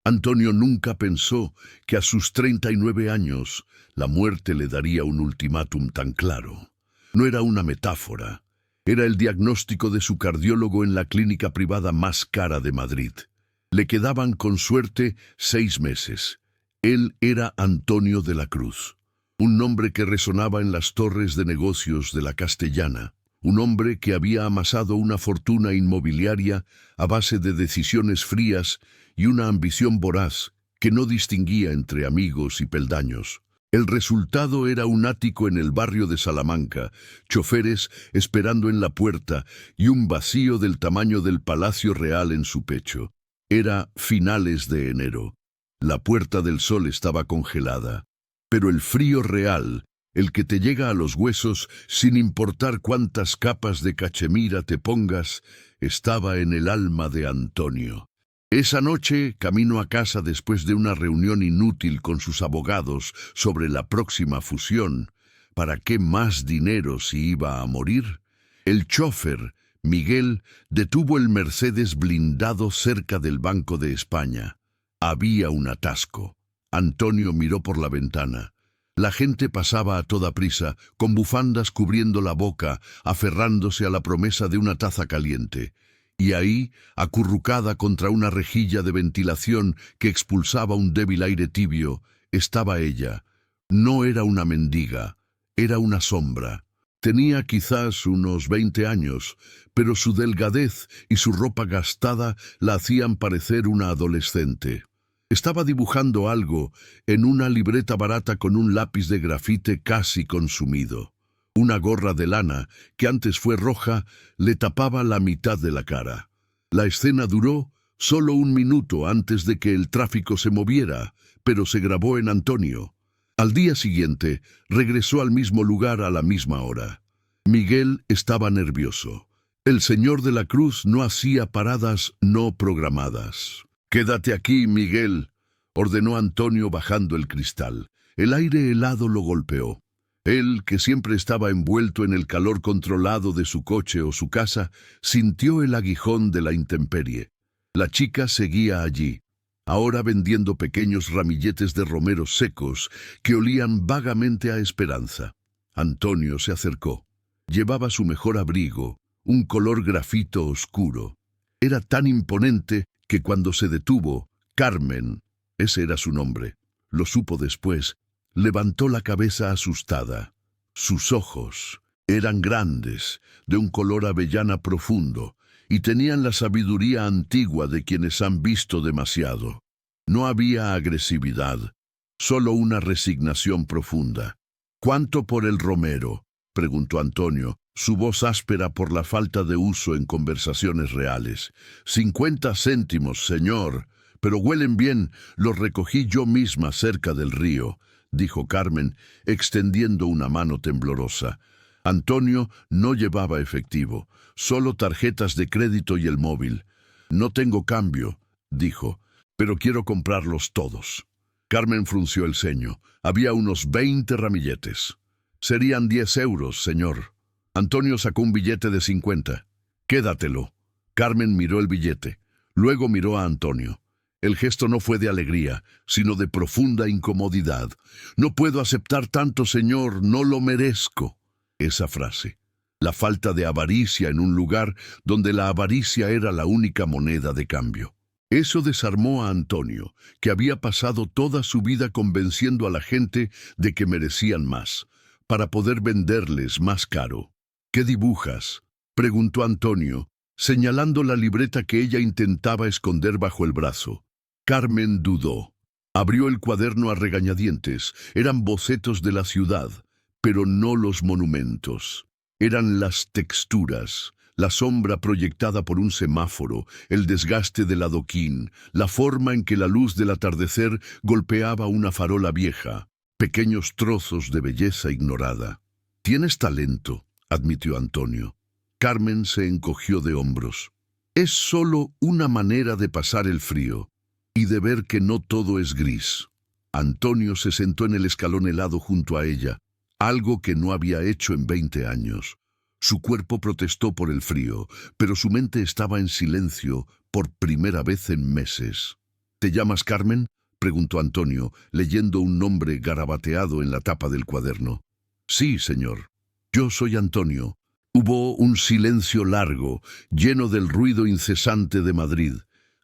Antonio nunca pensó que a sus 39 años la muerte le daría un ultimátum tan claro. No era una metáfora, era el diagnóstico de su cardiólogo en la clínica privada más cara de Madrid. Le quedaban con suerte 6 meses. Él era Antonio de la Cruz, un nombre que resonaba en las torres de negocios de la Castellana, un hombre que había amasado una fortuna inmobiliaria a base de decisiones frías y una ambición voraz que no distinguía entre amigos y peldaños. El resultado era un ático en el barrio de Salamanca, choferes esperando en la puerta y un vacío del tamaño del Palacio Real en su pecho. Era finales de enero. La Puerta del Sol estaba congelada, pero el frío real, el que te llega a los huesos sin importar cuántas capas de cachemira te pongas, estaba en el alma de Antonio. Esa noche, camino a casa después de una reunión inútil con sus abogados sobre la próxima fusión, ¿para qué más dinero si iba a morir? El chófer, Miguel, detuvo el Mercedes blindado cerca del Banco de España. Había un atasco. Antonio miró por la ventana. La gente pasaba a toda prisa, con bufandas cubriendo la boca, aferrándose a la promesa de una taza caliente. Y ahí, acurrucada contra una rejilla de ventilación que expulsaba un débil aire tibio, estaba ella. No era una mendiga, era una sombra. Tenía quizás unos 20 años, pero su delgadez y su ropa gastada la hacían parecer una adolescente. Estaba dibujando algo en una libreta barata con un lápiz de grafite casi consumido. Una gorra de lana, que antes fue roja, le tapaba la mitad de la cara. La escena duró solo 1 minuto antes de que el tráfico se moviera, pero se grabó en Antonio. Al día siguiente, regresó al mismo lugar a la misma hora. Miguel estaba nervioso. El señor de la Cruz no hacía paradas no programadas. «Quédate aquí, Miguel», ordenó Antonio bajando el cristal. El aire helado lo golpeó. Él, que siempre estaba envuelto en el calor controlado de su coche o su casa, sintió el aguijón de la intemperie. La chica seguía allí, ahora vendiendo pequeños ramilletes de romeros secos que olían vagamente a esperanza. Antonio se acercó. Llevaba su mejor abrigo, un color grafito oscuro. Era tan imponente que cuando se detuvo, Carmen, ese era su nombre, lo supo después, levantó la cabeza asustada. Sus ojos eran grandes, de un color avellana profundo, y tenían la sabiduría antigua de quienes han visto demasiado. No había agresividad, solo una resignación profunda. «¿Cuánto por el romero?», preguntó Antonio, su voz áspera por la falta de uso en conversaciones reales. «50 céntimos, señor, pero huelen bien, los recogí yo misma cerca del río», dijo Carmen, extendiendo una mano temblorosa. Antonio no llevaba efectivo, solo tarjetas de crédito y el móvil. «No tengo cambio», dijo, «pero quiero comprarlos todos». Carmen frunció el ceño. Había unos 20 ramilletes. «Serían 10 euros, señor». Antonio sacó un billete de 50. «Quédatelo». Carmen miró el billete. Luego miró a Antonio. El gesto no fue de alegría, sino de profunda incomodidad. «No puedo aceptar tanto, señor, no lo merezco». Esa frase. La falta de avaricia en un lugar donde la avaricia era la única moneda de cambio. Eso desarmó a Antonio, que había pasado toda su vida convenciendo a la gente de que merecían más, para poder venderles más caro. «¿Qué dibujas?», preguntó Antonio, señalando la libreta que ella intentaba esconder bajo el brazo. Carmen dudó. Abrió el cuaderno a regañadientes. Eran bocetos de la ciudad, pero no los monumentos. Eran las texturas, la sombra proyectada por un semáforo, el desgaste del adoquín, la forma en que la luz del atardecer golpeaba una farola vieja, pequeños trozos de belleza ignorada. «Tienes talento», admitió Antonio. Carmen se encogió de hombros. «Es solo una manera de pasar el frío y de ver que no todo es gris». Antonio se sentó en el escalón helado junto a ella, algo que no había hecho en 20 años. Su cuerpo protestó por el frío, pero su mente estaba en silencio por primera vez en meses. ¿Te llamas Carmen?, preguntó Antonio, leyendo un nombre garabateado en la tapa del cuaderno. Sí, señor. Yo soy Antonio. Hubo un silencio largo, lleno del ruido incesante de Madrid.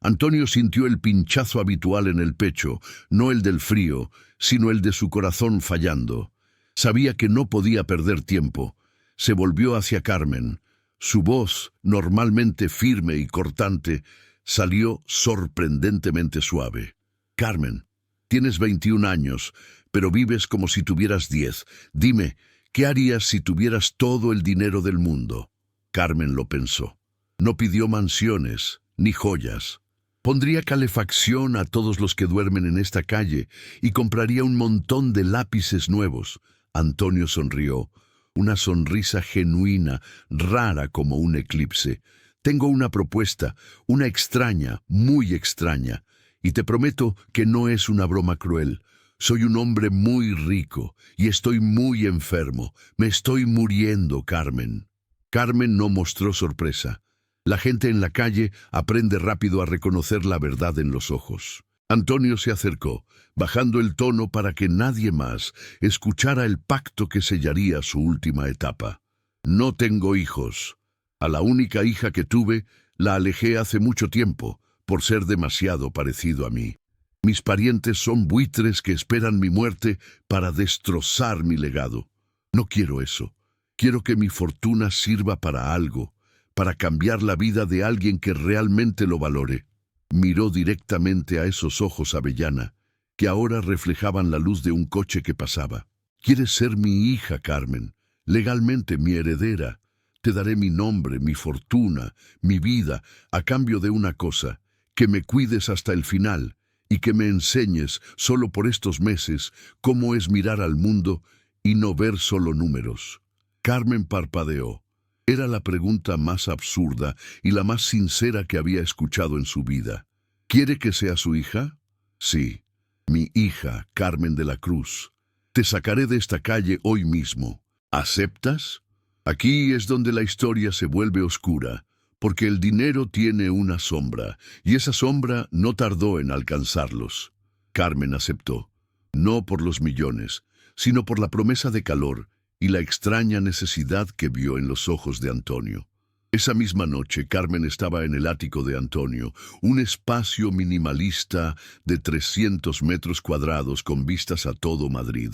Antonio sintió el pinchazo habitual en el pecho, no el del frío, sino el de su corazón fallando. Sabía que no podía perder tiempo. Se volvió hacia Carmen. Su voz, normalmente firme y cortante, salió sorprendentemente suave. Carmen, tienes 21 años, pero vives como si tuvieras 10. Dime, ¿qué harías si tuvieras todo el dinero del mundo? Carmen lo pensó. No pidió mansiones, ni joyas. Pondría calefacción a todos los que duermen en esta calle y compraría un montón de lápices nuevos. Antonio sonrió, una sonrisa genuina, rara como un eclipse. Tengo una propuesta, una extraña, muy extraña, y te prometo que no es una broma cruel. Soy un hombre muy rico y estoy muy enfermo. Me estoy muriendo, Carmen. Carmen no mostró sorpresa. La gente en la calle aprende rápido a reconocer la verdad en los ojos. Antonio se acercó, bajando el tono para que nadie más escuchara el pacto que sellaría su última etapa. No tengo hijos. A la única hija que tuve la alejé hace mucho tiempo, por ser demasiado parecido a mí. Mis parientes son buitres que esperan mi muerte para destrozar mi legado. No quiero eso. Quiero que mi fortuna sirva para algo, para cambiar la vida de alguien que realmente lo valore. Miró directamente a esos ojos avellana, que ahora reflejaban la luz de un coche que pasaba. Quieres ser mi hija, Carmen, legalmente mi heredera. Te daré mi nombre, mi fortuna, mi vida, a cambio de una cosa, que me cuides hasta el final y que me enseñes, solo por estos meses, cómo es mirar al mundo y no ver solo números. Carmen parpadeó. Era la pregunta más absurda y la más sincera que había escuchado en su vida. ¿Quiere que sea su hija? Sí, mi hija, Carmen de la Cruz. Te sacaré de esta calle hoy mismo. ¿Aceptas? Aquí es donde la historia se vuelve oscura, porque el dinero tiene una sombra, y esa sombra no tardó en alcanzarlos. Carmen aceptó, no por los millones, sino por la promesa de calor y la extraña necesidad que vio en los ojos de Antonio. Esa misma noche, Carmen estaba en el ático de Antonio, un espacio minimalista de 300 metros cuadrados con vistas a todo Madrid.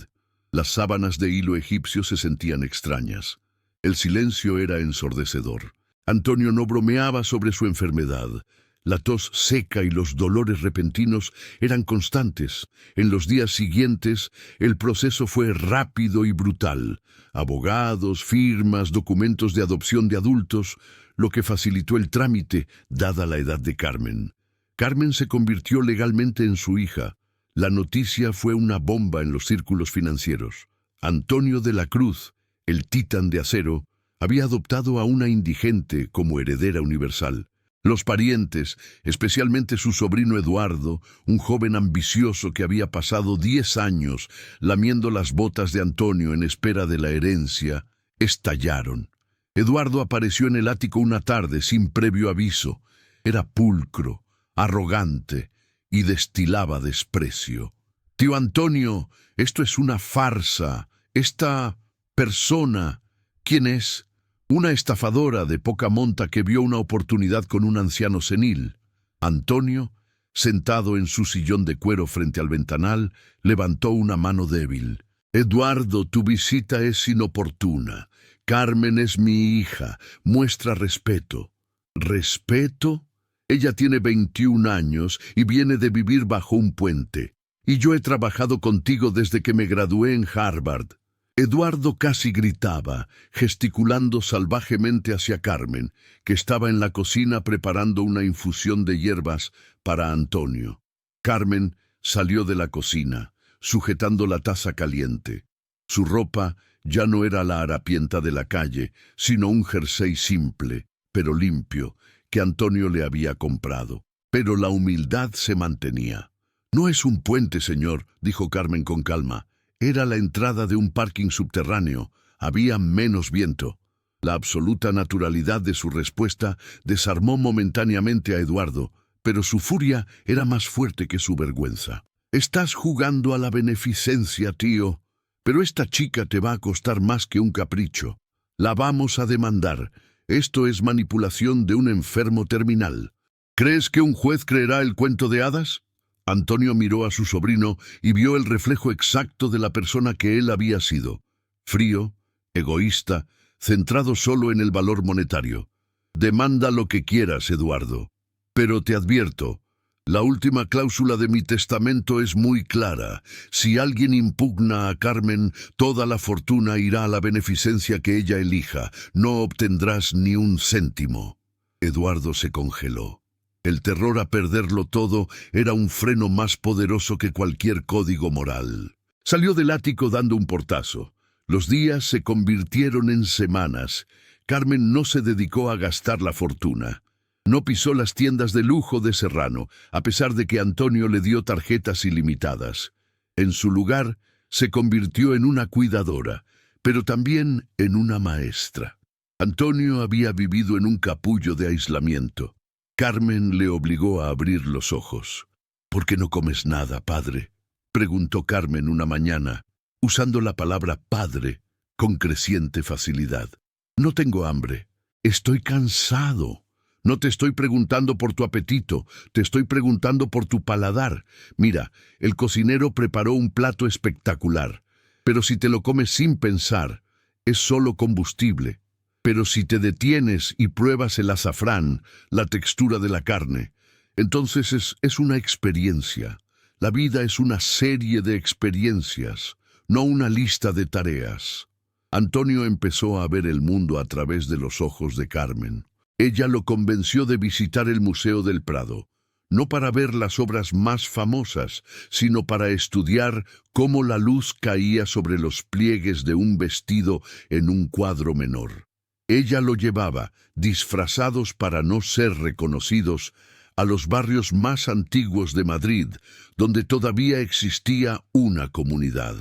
Las sábanas de hilo egipcio se sentían extrañas. El silencio era ensordecedor. Antonio no bromeaba sobre su enfermedad. La tos seca y los dolores repentinos eran constantes. En los días siguientes, el proceso fue rápido y brutal. Abogados, firmas, documentos de adopción de adultos, lo que facilitó el trámite, dada la edad de Carmen. Carmen se convirtió legalmente en su hija. La noticia fue una bomba en los círculos financieros. Antonio de la Cruz, el titán de acero, había adoptado a una indigente como heredera universal. Los parientes, especialmente su sobrino Eduardo, un joven ambicioso que había pasado 10 años lamiendo las botas de Antonio en espera de la herencia, estallaron. Eduardo apareció en el ático una tarde sin previo aviso. Era pulcro, arrogante y destilaba desprecio. «Tío Antonio, esto es una farsa. Esta persona, ¿quién es?» Una estafadora de poca monta que vio una oportunidad con un anciano senil. Antonio, sentado en su sillón de cuero frente al ventanal, levantó una mano débil. «Eduardo, tu visita es inoportuna. Carmen es mi hija. Muestra respeto». ¿Respeto? Ella tiene 21 años y viene de vivir bajo un puente. Y yo he trabajado contigo desde que me gradué en Harvard. Eduardo casi gritaba, gesticulando salvajemente hacia Carmen, que estaba en la cocina preparando una infusión de hierbas para Antonio. Carmen salió de la cocina, sujetando la taza caliente. Su ropa ya no era la harapienta de la calle, sino un jersey simple, pero limpio, que Antonio le había comprado. Pero la humildad se mantenía. «No es un puente, señor», dijo Carmen con calma. Era la entrada de un parking subterráneo. Había menos viento. La absoluta naturalidad de su respuesta desarmó momentáneamente a Eduardo, pero su furia era más fuerte que su vergüenza. Estás jugando a la beneficencia, tío, pero esta chica te va a costar más que un capricho. La vamos a demandar. Esto es manipulación de un enfermo terminal. ¿Crees que un juez creerá el cuento de hadas? Antonio miró a su sobrino y vio el reflejo exacto de la persona que él había sido. Frío, egoísta, centrado solo en el valor monetario. Demanda lo que quieras, Eduardo. Pero te advierto, la última cláusula de mi testamento es muy clara. Si alguien impugna a Carmen, toda la fortuna irá a la beneficencia que ella elija. No obtendrás ni un céntimo. Eduardo se congeló. El terror a perderlo todo era un freno más poderoso que cualquier código moral. Salió del ático dando un portazo. Los días se convirtieron en semanas. Carmen no se dedicó a gastar la fortuna. No pisó las tiendas de lujo de Serrano, a pesar de que Antonio le dio tarjetas ilimitadas. En su lugar, se convirtió en una cuidadora, pero también en una maestra. Antonio había vivido en un capullo de aislamiento. Carmen le obligó a abrir los ojos. ¿Por qué no comes nada, padre?, preguntó Carmen una mañana, usando la palabra padre con creciente facilidad. No tengo hambre. Estoy cansado. No te estoy preguntando por tu apetito, te estoy preguntando por tu paladar. Mira, el cocinero preparó un plato espectacular, pero si te lo comes sin pensar, es solo combustible. Pero si te detienes y pruebas el azafrán, la textura de la carne, entonces es una experiencia. La vida es una serie de experiencias, no una lista de tareas. Antonio empezó a ver el mundo a través de los ojos de Carmen. Ella lo convenció de visitar el Museo del Prado, no para ver las obras más famosas, sino para estudiar cómo la luz caía sobre los pliegues de un vestido en un cuadro menor. Ella lo llevaba, disfrazados para no ser reconocidos, a los barrios más antiguos de Madrid, donde todavía existía una comunidad.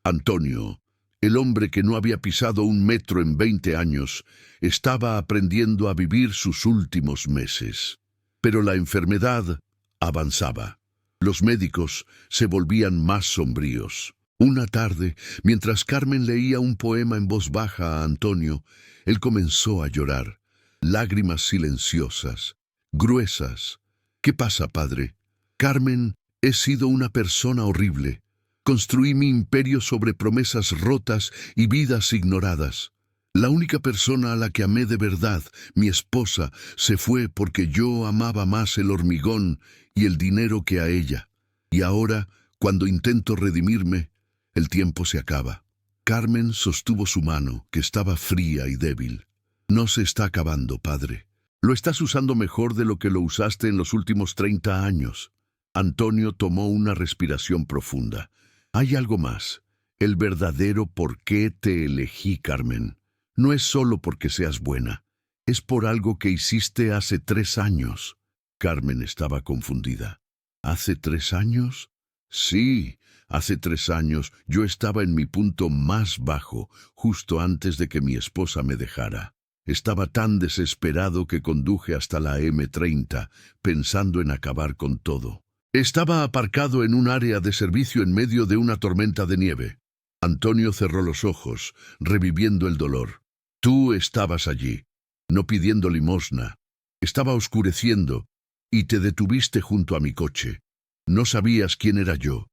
Antonio, el hombre que no había pisado un metro en 20 años, estaba aprendiendo a vivir sus últimos meses. Pero la enfermedad avanzaba. Los médicos se volvían más sombríos. Una tarde, mientras Carmen leía un poema en voz baja a Antonio, él comenzó a llorar. Lágrimas silenciosas, gruesas. ¿Qué pasa, padre? Carmen, he sido una persona horrible. Construí mi imperio sobre promesas rotas y vidas ignoradas. La única persona a la que amé de verdad, mi esposa, se fue porque yo amaba más el hormigón y el dinero que a ella. Y ahora, cuando intento redimirme, el tiempo se acaba. Carmen sostuvo su mano, que estaba fría y débil. No se está acabando, padre. Lo estás usando mejor de lo que lo usaste en los últimos 30 años. Antonio tomó una respiración profunda. Hay algo más. El verdadero por qué te elegí, Carmen. No es solo porque seas buena. Es por algo que hiciste hace 3 años. Carmen estaba confundida. ¿Hace 3 años? Sí, hace 3 años yo estaba en mi punto más bajo, justo antes de que mi esposa me dejara. Estaba tan desesperado que conduje hasta la M30, pensando en acabar con todo. Estaba aparcado en un área de servicio en medio de una tormenta de nieve. Antonio cerró los ojos, reviviendo el dolor. Tú estabas allí, no pidiendo limosna. Estaba oscureciendo, y te detuviste junto a mi coche. No sabías quién era yo.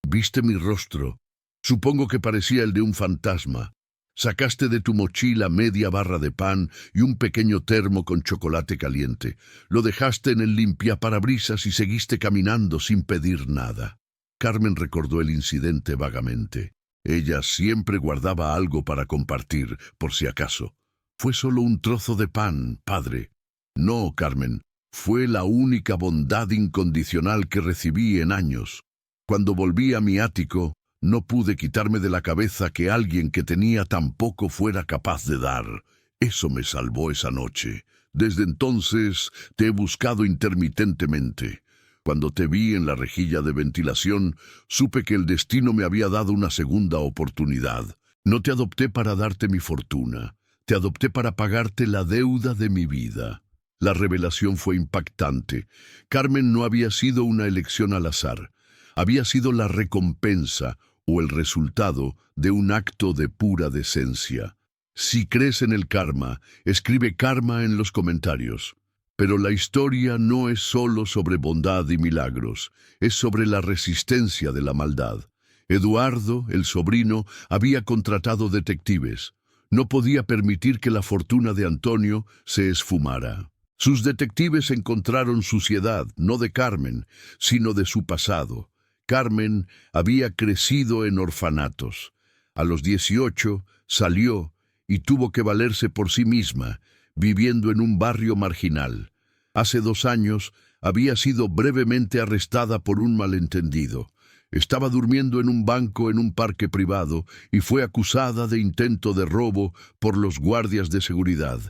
Viste mi rostro. Supongo que parecía el de un fantasma. Sacaste de tu mochila media barra de pan y un pequeño termo con chocolate caliente. Lo dejaste en el limpiaparabrisas y seguiste caminando sin pedir nada. Carmen recordó el incidente vagamente. Ella siempre guardaba algo para compartir, por si acaso. Fue solo un trozo de pan, padre. No, Carmen, fue la única bondad incondicional que recibí en años. Cuando volví a mi ático, no pude quitarme de la cabeza que alguien que tenía tan poco fuera capaz de dar. Eso me salvó esa noche. Desde entonces te he buscado intermitentemente. Cuando te vi en la rejilla de ventilación, supe que el destino me había dado una segunda oportunidad. No te adopté para darte mi fortuna. Te adopté para pagarte la deuda de mi vida. La revelación fue impactante. Carmen no había sido una elección al azar. Había sido la recompensa o el resultado de un acto de pura decencia. Si crees en el karma, escribe karma en los comentarios. Pero la historia no es solo sobre bondad y milagros, es sobre la resistencia de la maldad. Eduardo, el sobrino, había contratado detectives. No podía permitir que la fortuna de Antonio se esfumara. Sus detectives encontraron suciedad, no de Carmen, sino de su pasado. Carmen había crecido en orfanatos. A los 18 salió y tuvo que valerse por sí misma, viviendo en un barrio marginal. Hace 2 años había sido brevemente arrestada por un malentendido. Estaba durmiendo en un banco en un parque privado y fue acusada de intento de robo por los guardias de seguridad,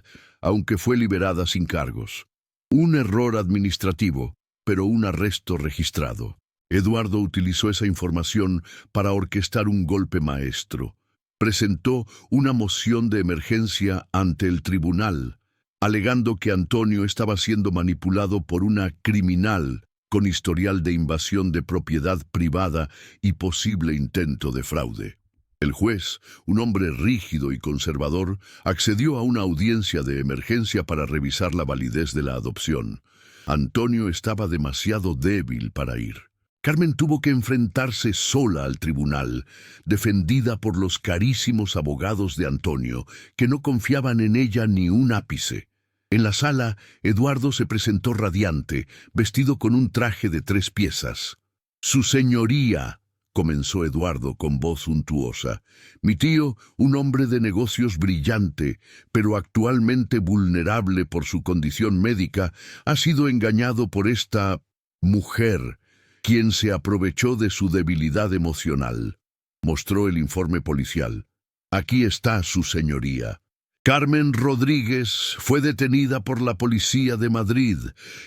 aunque fue liberada sin cargos. Un error administrativo, pero un arresto registrado. Eduardo utilizó esa información para orquestar un golpe maestro. Presentó una moción de emergencia ante el tribunal, alegando que Antonio estaba siendo manipulado por una criminal con historial de invasión de propiedad privada y posible intento de fraude. El juez, un hombre rígido y conservador, accedió a una audiencia de emergencia para revisar la validez de la adopción. Antonio estaba demasiado débil para ir. Carmen tuvo que enfrentarse sola al tribunal, defendida por los carísimos abogados de Antonio, que no confiaban en ella ni un ápice. En la sala, Eduardo se presentó radiante, vestido con un traje de 3 piezas. «Su señoría», comenzó Eduardo con voz untuosa, «mi tío, un hombre de negocios brillante, pero actualmente vulnerable por su condición médica, ha sido engañado por esta mujer, quien se aprovechó de su debilidad emocional». Mostró el informe policial. «Aquí está su señoría. Carmen Rodríguez fue detenida por la policía de Madrid.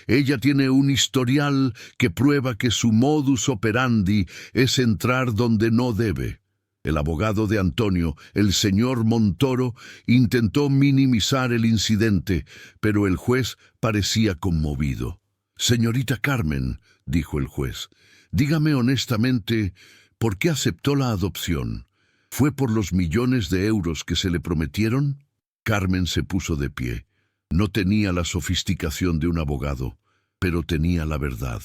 Ella tiene un historial que prueba que su modus operandi es entrar donde no debe». El abogado de Antonio, el señor Montoro, intentó minimizar el incidente, pero el juez parecía conmovido. «Señorita Carmen», dijo el juez, «dígame honestamente, ¿por qué aceptó la adopción? ¿Fue por los millones de euros que se le prometieron?». Carmen se puso de pie. No tenía la sofisticación de un abogado, pero tenía la verdad.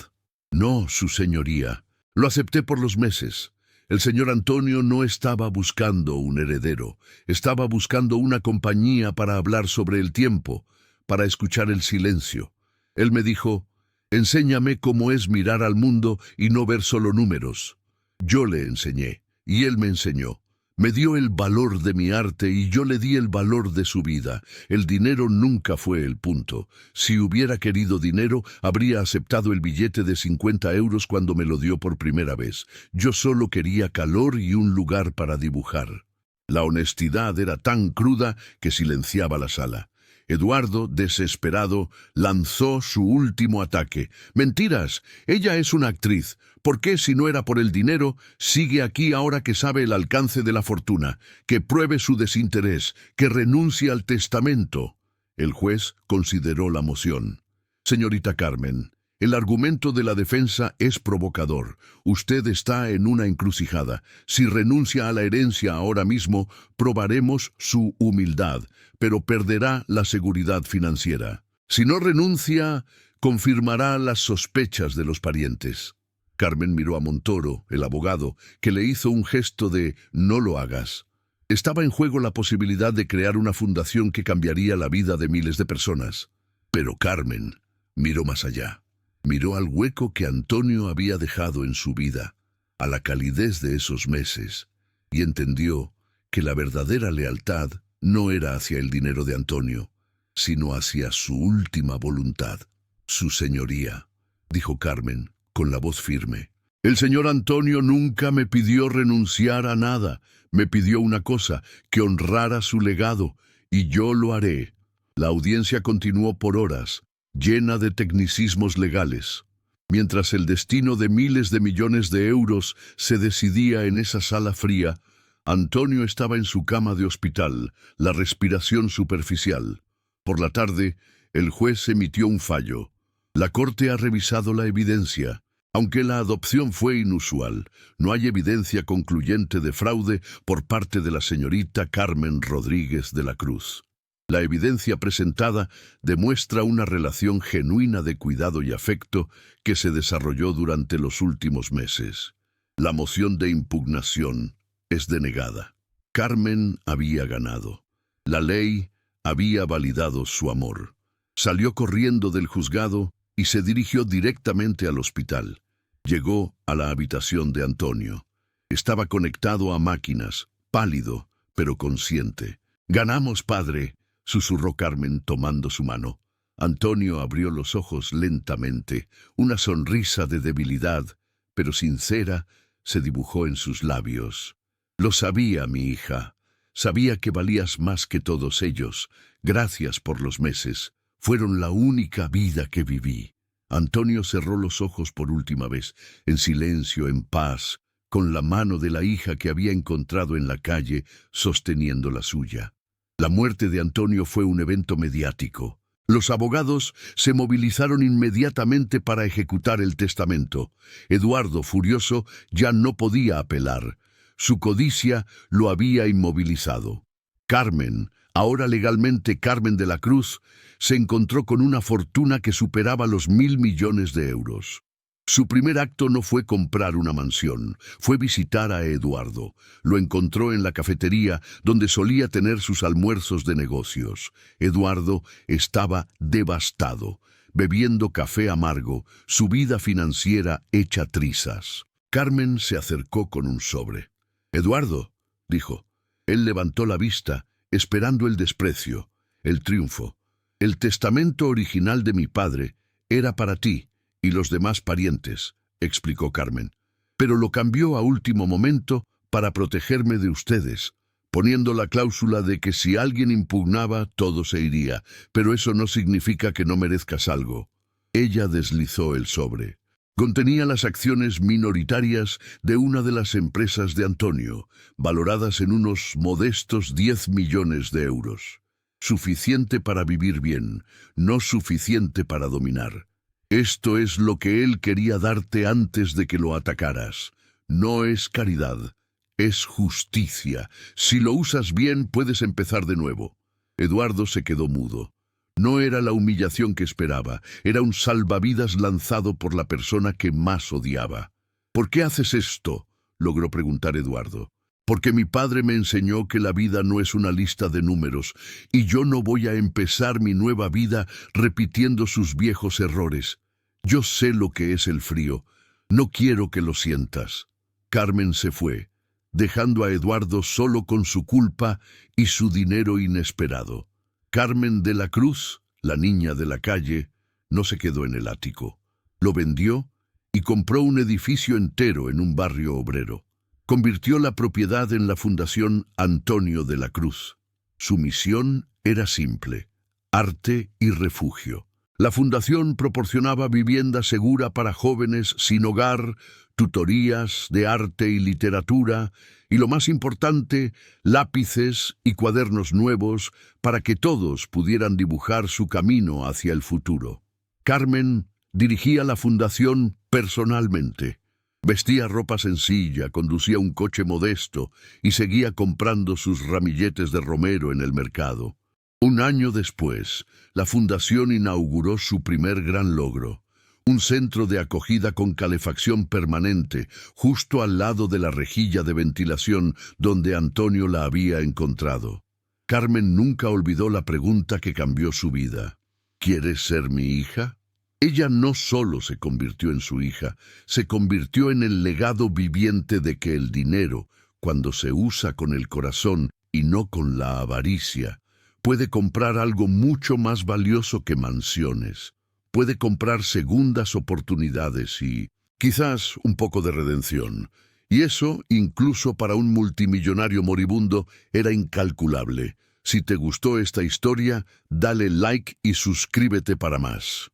«No, su señoría. Lo acepté por los meses. El señor Antonio no estaba buscando un heredero. Estaba buscando una compañía para hablar sobre el tiempo, para escuchar el silencio. Él me dijo, enséñame cómo es mirar al mundo y no ver solo números. Yo le enseñé, y él me enseñó. Me dio el valor de mi arte y yo le di el valor de su vida. El dinero nunca fue el punto. Si hubiera querido dinero, habría aceptado el billete de 50 euros cuando me lo dio por primera vez. Yo solo quería calor y un lugar para dibujar». La honestidad era tan cruda que silenciaba la sala. Eduardo, desesperado, lanzó su último ataque. «Mentiras, ella es una actriz. ¿Por qué, si no era por el dinero, sigue aquí ahora que sabe el alcance de la fortuna? Que pruebe su desinterés, que renuncie al testamento». El juez consideró la moción. «Señorita Carmen, el argumento de la defensa es provocador. Usted está en una encrucijada. Si renuncia a la herencia ahora mismo, probaremos su humildad, pero perderá la seguridad financiera. Si no renuncia, confirmará las sospechas de los parientes». Carmen miró a Montoro, el abogado, que le hizo un gesto de «no lo hagas». Estaba en juego la posibilidad de crear una fundación que cambiaría la vida de miles de personas. Pero Carmen miró más allá. Miró al hueco que Antonio había dejado en su vida, a la calidez de esos meses, y entendió que la verdadera lealtad no era hacia el dinero de Antonio, sino hacia su última voluntad. «Su señoría», dijo Carmen, con la voz firme. «El señor Antonio nunca me pidió renunciar a nada. Me pidió una cosa, que honrara su legado, y yo lo haré». La audiencia continuó por horas, llena de tecnicismos legales. Mientras el destino de miles de millones de euros se decidía en esa sala fría, Antonio estaba en su cama de hospital, la respiración superficial. Por la tarde, El juez emitió un fallo. La corte ha revisado la evidencia. Aunque la adopción fue inusual, no hay evidencia concluyente de fraude por parte de la señorita Carmen Rodríguez de la Cruz. La evidencia presentada demuestra una relación genuina de cuidado y afecto que se desarrolló durante los últimos meses. La moción de impugnación es denegada. Carmen había ganado. La ley había validado su amor. Salió corriendo del juzgado y se dirigió directamente al hospital. Llegó a la habitación de Antonio. Estaba conectado a máquinas, pálido, pero consciente. «Ganamos, padre», susurró Carmen tomando su mano. Antonio abrió los ojos lentamente. Una sonrisa de debilidad, pero sincera, se dibujó en sus labios. «Lo sabía, mi hija. Sabía que valías más que todos ellos. Gracias por los meses. Fueron la única vida que viví». Antonio cerró los ojos por última vez, en silencio, en paz, con la mano de la hija que había encontrado en la calle, sosteniendo la suya. La muerte de Antonio fue un evento mediático. Los abogados se movilizaron inmediatamente para ejecutar el testamento. Eduardo, furioso, ya no podía apelar. Su codicia lo había inmovilizado. Carmen, ahora legalmente Carmen de la Cruz, se encontró con una fortuna que superaba los 1.000 millones de euros. Su primer acto no fue comprar una mansión, fue visitar a Eduardo. Lo encontró en la cafetería donde solía tener sus almuerzos de negocios. Eduardo estaba devastado, bebiendo café amargo, su vida financiera hecha trizas. Carmen se acercó con un sobre. «Eduardo», dijo. Él levantó la vista, esperando el desprecio, el triunfo. «El testamento original de mi padre era para ti y los demás parientes», explicó Carmen. «Pero lo cambió a último momento para protegerme de ustedes, poniendo la cláusula de que si alguien impugnaba, todo se iría. Pero eso no significa que no merezcas algo». Ella deslizó el sobre. Contenía las acciones minoritarias de una de las empresas de Antonio, valoradas en unos modestos 10 millones de euros. Suficiente para vivir bien, no suficiente para dominar. Esto es lo que él quería darte antes de que lo atacaras. No es caridad, es justicia. Si lo usas bien, puedes empezar de nuevo. Eduardo se quedó mudo. No era la humillación que esperaba, era un salvavidas lanzado por la persona que más odiaba. «¿Por qué haces esto?», logró preguntar Eduardo. «Porque mi padre me enseñó que la vida no es una lista de números, y yo no voy a empezar mi nueva vida repitiendo sus viejos errores. Yo sé lo que es el frío. No quiero que lo sientas». Carmen se fue, dejando a Eduardo solo con su culpa y su dinero inesperado. Carmen de la Cruz, la niña de la calle, no se quedó en el ático. Lo vendió y compró un edificio entero en un barrio obrero. Convirtió la propiedad en la Fundación Antonio de la Cruz. Su misión era simple: arte y refugio. La fundación proporcionaba vivienda segura para jóvenes sin hogar, tutorías de arte y literatura, y lo más importante, lápices y cuadernos nuevos para que todos pudieran dibujar su camino hacia el futuro. Carmen dirigía la fundación personalmente. Vestía ropa sencilla, conducía un coche modesto y seguía comprando sus ramilletes de romero en el mercado. Un año después, la fundación inauguró su primer gran logro: un centro de acogida con calefacción permanente, justo al lado de la rejilla de ventilación donde Antonio la había encontrado. Carmen nunca olvidó la pregunta que cambió su vida: ¿quieres ser mi hija? Ella no solo se convirtió en su hija, se convirtió en el legado viviente de que el dinero, cuando se usa con el corazón y no con la avaricia, puede comprar algo mucho más valioso que mansiones. Puede comprar segundas oportunidades y, quizás, un poco de redención. Y eso, incluso para un multimillonario moribundo, era incalculable. Si te gustó esta historia, dale like y suscríbete para más.